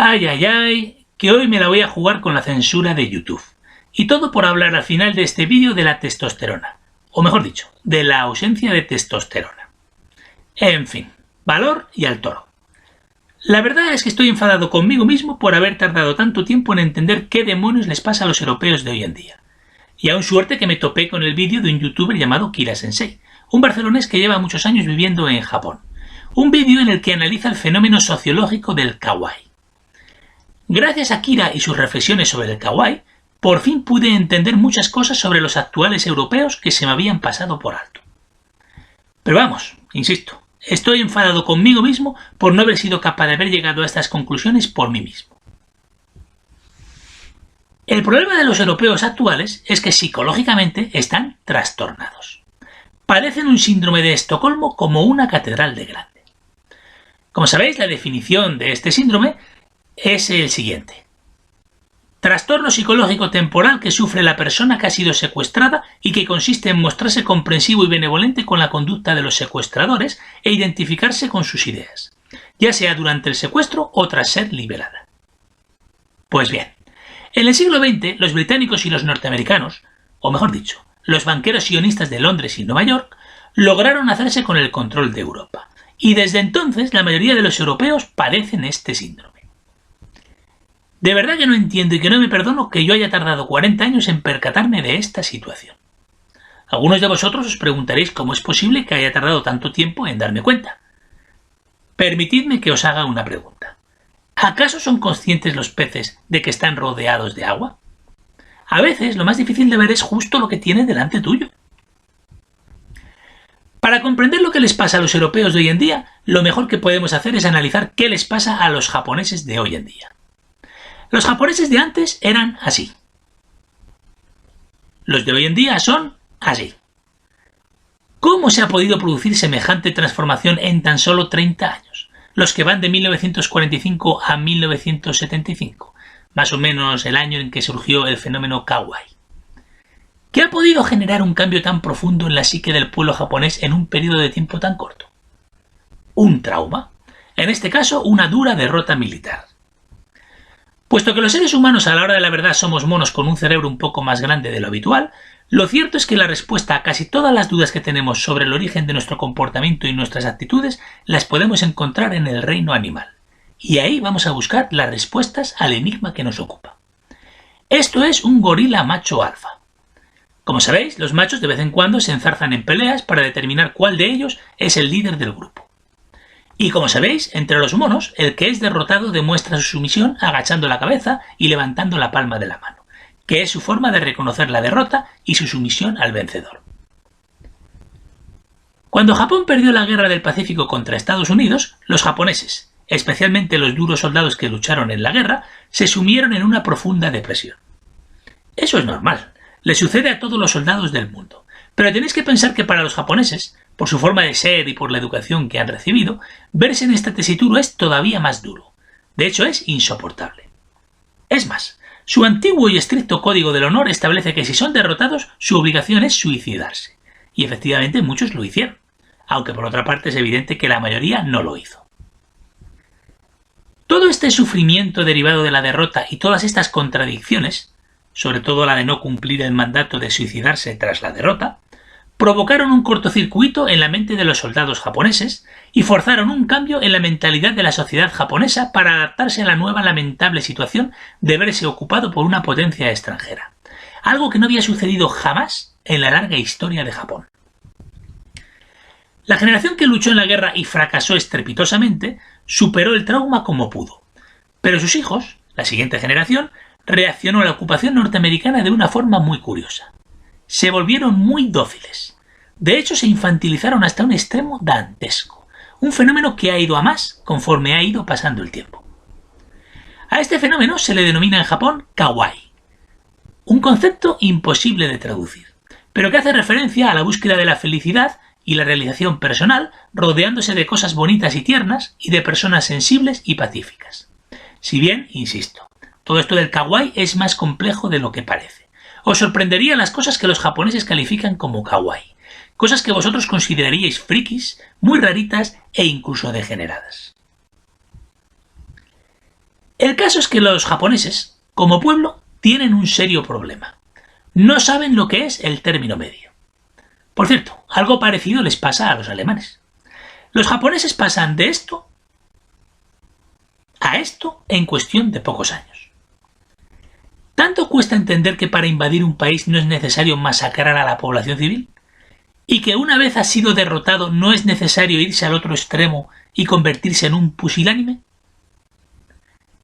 Ay, ay, ay, que hoy me la voy a jugar con la censura de YouTube. Y todo por hablar al final de este vídeo de la testosterona. O mejor dicho, de la ausencia de testosterona. En fin, valor y al toro. La verdad es que estoy enfadado conmigo mismo por haber tardado tanto tiempo en entender qué demonios les pasa a los europeos de hoy en día. Y aún suerte que me topé con el vídeo de un youtuber llamado Kira Sensei, un barcelonés que lleva muchos años viviendo en Japón. Un vídeo en el que analiza el fenómeno sociológico del kawaii. Gracias a Kira y sus reflexiones sobre el kawaii, por fin pude entender muchas cosas sobre los actuales europeos que se me habían pasado por alto. Pero vamos, insisto, estoy enfadado conmigo mismo por no haber sido capaz de haber llegado a estas conclusiones por mí mismo. El problema de los europeos actuales es que psicológicamente están trastornados. Padecen un síndrome de Estocolmo como una catedral de grande. Como sabéis, la definición de este síndrome es el siguiente. Trastorno psicológico temporal que sufre la persona que ha sido secuestrada y que consiste en mostrarse comprensivo y benevolente con la conducta de los secuestradores e identificarse con sus ideas, ya sea durante el secuestro o tras ser liberada. Pues bien, en el siglo XX los británicos y los norteamericanos, o mejor dicho, los banqueros sionistas de Londres y Nueva York, lograron hacerse con el control de Europa, y desde entonces la mayoría de los europeos padecen este síndrome. De verdad que no entiendo y que no me perdono que yo haya tardado 40 años en percatarme de esta situación. Algunos de vosotros os preguntaréis cómo es posible que haya tardado tanto tiempo en darme cuenta. Permitidme que os haga una pregunta. ¿Acaso son conscientes los peces de que están rodeados de agua? A veces lo más difícil de ver es justo lo que tiene delante tuyo. Para comprender lo que les pasa a los europeos de hoy en día, lo mejor que podemos hacer es analizar qué les pasa a los japoneses de hoy en día. Los japoneses de antes eran así. Los de hoy en día son así. ¿Cómo se ha podido producir semejante transformación en tan solo 30 años? Los que van de 1945 a 1975, más o menos el año en que surgió el fenómeno kawaii. ¿Qué ha podido generar un cambio tan profundo en la psique del pueblo japonés en un periodo de tiempo tan corto? Un trauma. En este caso, una dura derrota militar. Puesto que los seres humanos a la hora de la verdad somos monos con un cerebro un poco más grande de lo habitual, lo cierto es que la respuesta a casi todas las dudas que tenemos sobre el origen de nuestro comportamiento y nuestras actitudes las podemos encontrar en el reino animal. Y ahí vamos a buscar las respuestas al enigma que nos ocupa. Esto es un gorila macho alfa. Como sabéis, los machos de vez en cuando se enzarzan en peleas para determinar cuál de ellos es el líder del grupo. Y como sabéis, entre los monos, el que es derrotado demuestra su sumisión agachando la cabeza y levantando la palma de la mano, que es su forma de reconocer la derrota y su sumisión al vencedor. Cuando Japón perdió la guerra del Pacífico contra Estados Unidos, los japoneses, especialmente los duros soldados que lucharon en la guerra, se sumieron en una profunda depresión. Eso es normal, le sucede a todos los soldados del mundo, pero tenéis que pensar que para los japoneses, por su forma de ser y por la educación que han recibido, verse en esta tesitura es todavía más duro. De hecho, es insoportable. Es más, su antiguo y estricto código del honor establece que si son derrotados, su obligación es suicidarse. Y efectivamente muchos lo hicieron, aunque por otra parte es evidente que la mayoría no lo hizo. Todo este sufrimiento derivado de la derrota y todas estas contradicciones, sobre todo la de no cumplir el mandato de suicidarse tras la derrota, provocaron un cortocircuito en la mente de los soldados japoneses y forzaron un cambio en la mentalidad de la sociedad japonesa para adaptarse a la nueva lamentable situación de verse ocupado por una potencia extranjera, algo que no había sucedido jamás en la larga historia de Japón. La generación que luchó en la guerra y fracasó estrepitosamente superó el trauma como pudo, pero sus hijos, la siguiente generación, reaccionó a la ocupación norteamericana de una forma muy curiosa. Se volvieron muy dóciles. De hecho, se infantilizaron hasta un extremo dantesco, un fenómeno que ha ido a más conforme ha ido pasando el tiempo. A este fenómeno se le denomina en Japón kawaii, un concepto imposible de traducir, pero que hace referencia a la búsqueda de la felicidad y la realización personal rodeándose de cosas bonitas y tiernas y de personas sensibles y pacíficas. Si bien, insisto, todo esto del kawaii es más complejo de lo que parece. Os sorprendería las cosas que los japoneses califican como kawaii, cosas que vosotros consideraríais frikis, muy raritas e incluso degeneradas. El caso es que los japoneses, como pueblo, tienen un serio problema. No saben lo que es el término medio. Por cierto, algo parecido les pasa a los alemanes. Los japoneses pasan de esto a esto en cuestión de pocos años. ¿Tanto cuesta entender que para invadir un país no es necesario masacrar a la población civil? ¿Y que una vez ha sido derrotado no es necesario irse al otro extremo y convertirse en un pusilánime?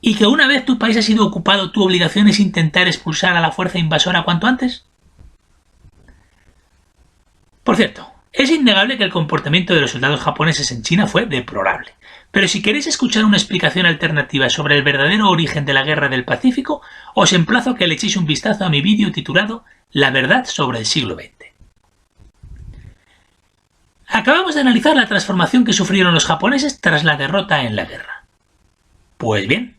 ¿Y que una vez tu país ha sido ocupado tu obligación es intentar expulsar a la fuerza invasora cuanto antes? Por cierto, es innegable que el comportamiento de los soldados japoneses en China fue deplorable. Pero si queréis escuchar una explicación alternativa sobre el verdadero origen de la Guerra del Pacífico, os emplazo a que le echéis un vistazo a mi vídeo titulado La verdad sobre el siglo XX. Acabamos de analizar la transformación que sufrieron los japoneses tras la derrota en la guerra. Pues bien,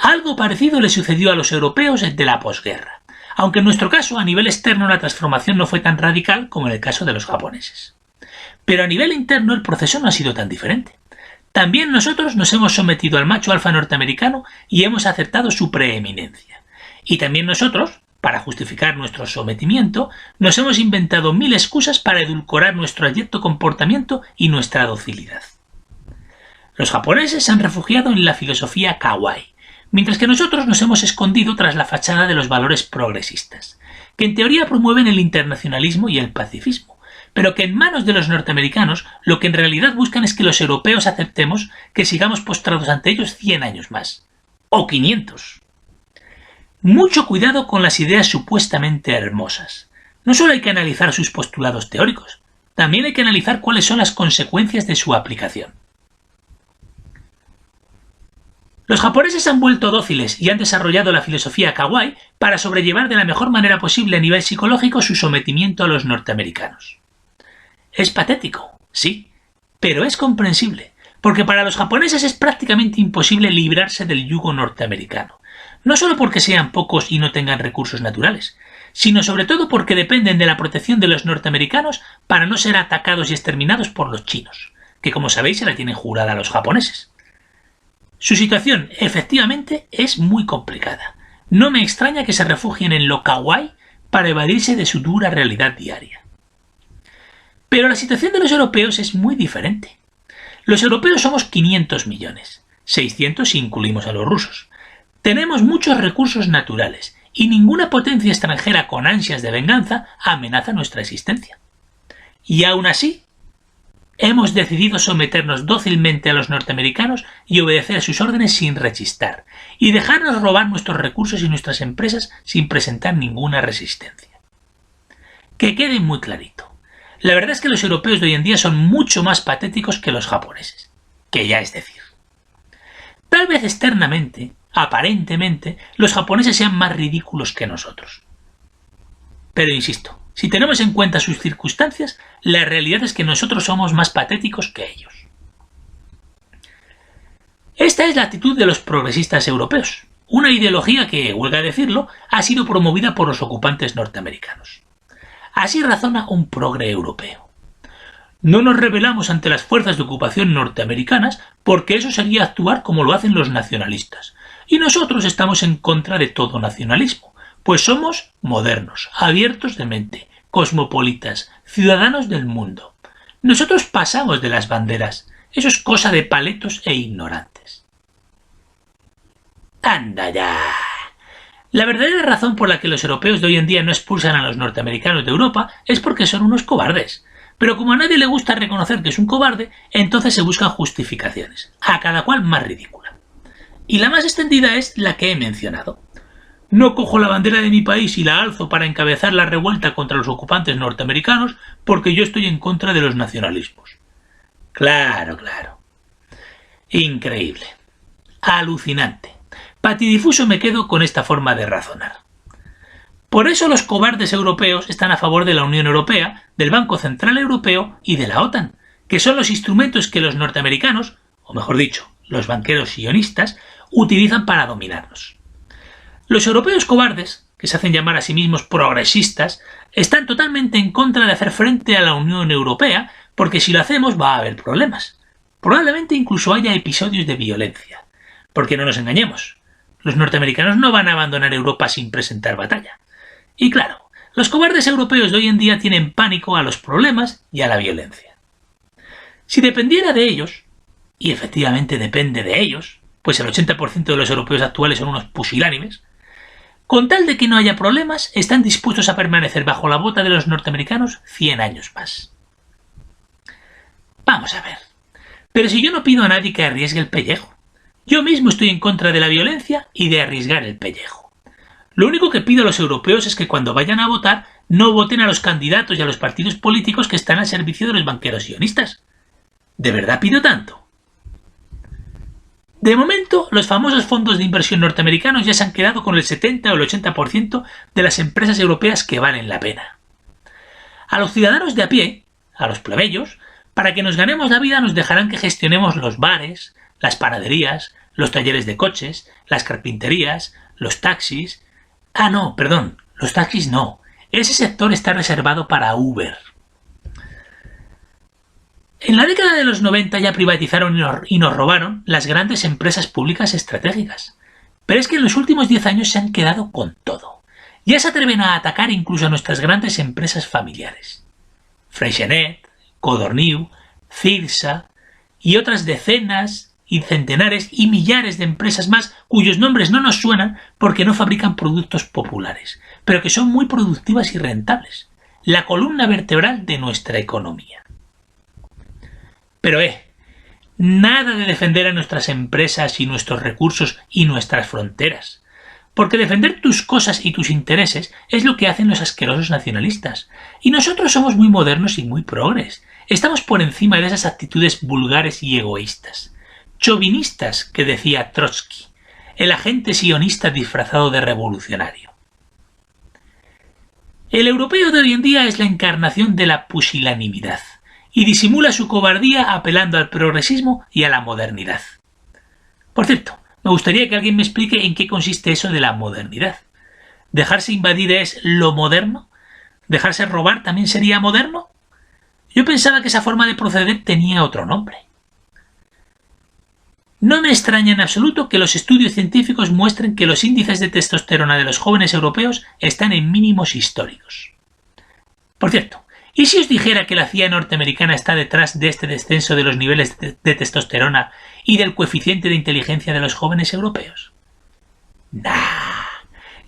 algo parecido le sucedió a los europeos de la posguerra, aunque en nuestro caso a nivel externo la transformación no fue tan radical como en el caso de los japoneses. Pero a nivel interno el proceso no ha sido tan diferente. También nosotros nos hemos sometido al macho alfa norteamericano y hemos aceptado su preeminencia. Y también nosotros, para justificar nuestro sometimiento, nos hemos inventado 1000 excusas para edulcorar nuestro abyecto comportamiento y nuestra docilidad. Los japoneses se han refugiado en la filosofía kawaii, mientras que nosotros nos hemos escondido tras la fachada de los valores progresistas, que en teoría promueven el internacionalismo y el pacifismo, pero que en manos de los norteamericanos lo que en realidad buscan es que los europeos aceptemos que sigamos postrados ante ellos 100 años más, o 500. Mucho cuidado con las ideas supuestamente hermosas. No solo hay que analizar sus postulados teóricos, también hay que analizar cuáles son las consecuencias de su aplicación. Los japoneses han vuelto dóciles y han desarrollado la filosofía kawaii para sobrellevar de la mejor manera posible a nivel psicológico su sometimiento a los norteamericanos. Es patético, sí, pero es comprensible, porque para los japoneses es prácticamente imposible librarse del yugo norteamericano, no solo porque sean pocos y no tengan recursos naturales, sino sobre todo porque dependen de la protección de los norteamericanos para no ser atacados y exterminados por los chinos, que como sabéis se la tienen jurada a los japoneses. Su situación, efectivamente, es muy complicada. No me extraña que se refugien en lo kawaii para evadirse de su dura realidad diaria. Pero la situación de los europeos es muy diferente. Los europeos somos 500 millones, 600 si incluimos a los rusos. Tenemos muchos recursos naturales y ninguna potencia extranjera con ansias de venganza amenaza nuestra existencia. Y aún así, hemos decidido someternos dócilmente a los norteamericanos y obedecer a sus órdenes sin rechistar, y dejarnos robar nuestros recursos y nuestras empresas sin presentar ninguna resistencia. Que quede muy clarito. La verdad es que los europeos de hoy en día son mucho más patéticos que los japoneses, que ya es decir. Tal vez externamente, aparentemente, los japoneses sean más ridículos que nosotros. Pero insisto, si tenemos en cuenta sus circunstancias, la realidad es que nosotros somos más patéticos que ellos. Esta es la actitud de los progresistas europeos, una ideología que, huelga decirlo, ha sido promovida por los ocupantes norteamericanos. Así razona un progre europeo. No nos rebelamos ante las fuerzas de ocupación norteamericanas porque eso sería actuar como lo hacen los nacionalistas. Y nosotros estamos en contra de todo nacionalismo, pues somos modernos, abiertos de mente, cosmopolitas, ciudadanos del mundo. Nosotros pasamos de las banderas. Eso es cosa de paletos e ignorantes. ¡Anda ya! La verdadera razón por la que los europeos de hoy en día no expulsan a los norteamericanos de Europa es porque son unos cobardes. Pero como a nadie le gusta reconocer que es un cobarde, entonces se buscan justificaciones, a cada cual más ridícula. Y la más extendida es la que he mencionado. No cojo la bandera de mi país y la alzo para encabezar la revuelta contra los ocupantes norteamericanos porque yo estoy en contra de los nacionalismos. Claro, claro. Increíble. Alucinante. Patidifuso me quedo con esta forma de razonar. Por eso los cobardes europeos están a favor de la Unión Europea, del Banco Central Europeo y de la OTAN, que son los instrumentos que los norteamericanos, o mejor dicho, los banqueros sionistas, utilizan para dominarnos. Los europeos cobardes, que se hacen llamar a sí mismos progresistas, están totalmente en contra de hacer frente a la Unión Europea, porque si lo hacemos va a haber problemas. Probablemente incluso haya episodios de violencia. Porque no nos engañemos. Los norteamericanos no van a abandonar Europa sin presentar batalla. Y claro, los cobardes europeos de hoy en día tienen pánico a los problemas y a la violencia. Si dependiera de ellos, y efectivamente depende de ellos, pues el 80% de los europeos actuales son unos pusilánimes, con tal de que no haya problemas, están dispuestos a permanecer bajo la bota de los norteamericanos 100 años más. Vamos a ver. Pero si yo no pido a nadie que arriesgue el pellejo. Yo mismo estoy en contra de la violencia y de arriesgar el pellejo. Lo único que pido a los europeos es que cuando vayan a votar no voten a los candidatos y a los partidos políticos que están al servicio de los banqueros sionistas. ¿De verdad pido tanto? De momento, los famosos fondos de inversión norteamericanos ya se han quedado con el 70 o el 80% de las empresas europeas que valen la pena. A los ciudadanos de a pie, a los plebeyos, para que nos ganemos la vida nos dejarán que gestionemos los bares, las panaderías, los talleres de coches, las carpinterías, los taxis... los taxis no. Ese sector está reservado para Uber. En la década de los 90 ya privatizaron y nos robaron las grandes empresas públicas estratégicas. Pero es que en los últimos 10 años se han quedado con todo. Ya se atreven a atacar incluso a nuestras grandes empresas familiares. Freixenet, Codorniu, Cirsa y otras decenas y centenares y millares de empresas más cuyos nombres no nos suenan porque no fabrican productos populares, pero que son muy productivas y rentables. La columna vertebral de nuestra economía. Pero nada de defender a nuestras empresas y nuestros recursos y nuestras fronteras. Porque defender tus cosas y tus intereses es lo que hacen los asquerosos nacionalistas. Y nosotros somos muy modernos y muy progres. Estamos por encima de esas actitudes vulgares y egoístas. Chauvinistas, que decía Trotsky, el agente sionista disfrazado de revolucionario. El europeo de hoy en día es la encarnación de la pusilanimidad. Y disimula su cobardía apelando al progresismo y a la modernidad. Por cierto, me gustaría que alguien me explique en qué consiste eso de la modernidad. ¿Dejarse invadir es lo moderno? ¿Dejarse robar también sería moderno? Yo pensaba que esa forma de proceder tenía otro nombre. No me extraña en absoluto que los estudios científicos muestren que los índices de testosterona de los jóvenes europeos están en mínimos históricos. Por cierto, ¿y si os dijera que la CIA norteamericana está detrás de este descenso de los niveles de testosterona y del coeficiente de inteligencia de los jóvenes europeos? Nah.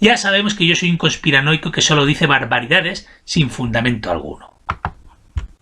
Ya sabemos que yo soy un conspiranoico que solo dice barbaridades sin fundamento alguno.